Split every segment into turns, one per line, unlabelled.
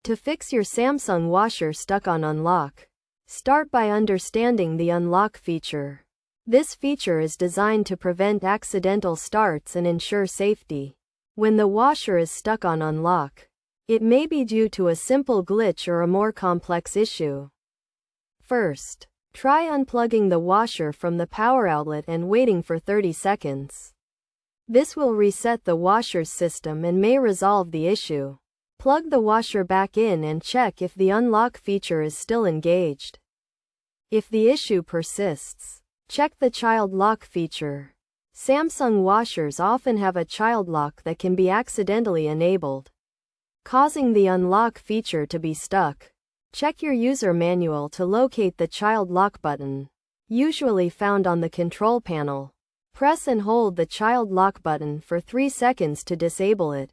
To fix your Samsung washer stuck on unlock, start by understanding the unlock feature. This feature is designed to prevent accidental starts and ensure safety. When the washer is stuck on unlock, it may be due to a simple glitch or a more complex issue. First, try unplugging the washer from the power outlet and waiting for 30 seconds. This will reset the washer's system and may resolve the issue. Plug the washer back in and check if the unlock feature is still engaged. If the issue persists, check the child lock feature. Samsung washers often have a child lock that can be accidentally enabled, causing the unlock feature to be stuck. Check your user manual to locate the child lock button, usually found on the control panel. Press and hold the child lock button for 3 seconds to disable it.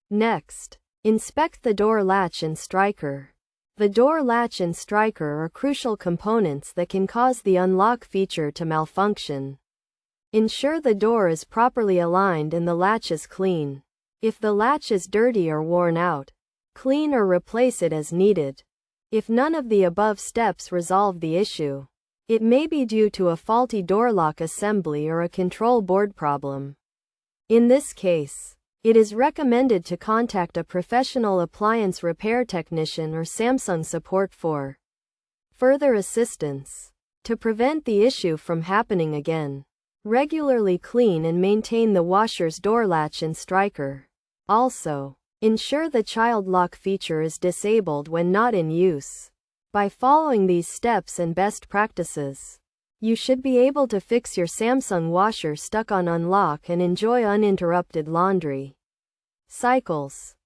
Next, inspect the door latch and striker. The door latch and striker are crucial components that can cause the unlock feature to malfunction. Ensure the door is properly aligned and the latch is clean. If the latch is dirty or worn out, clean or replace it as needed. If none of the above steps resolve the issue, it may be due to a faulty door lock assembly or a control board problem. In this case, it is recommended to contact a professional appliance repair technician or Samsung support for further assistance. To prevent the issue from happening again, regularly clean and maintain the washer's door latch and striker. Also, ensure the child lock feature is disabled when not in use. By following these steps and best practices, you should be able to fix your Samsung washer stuck on unlock and enjoy uninterrupted laundry cycles.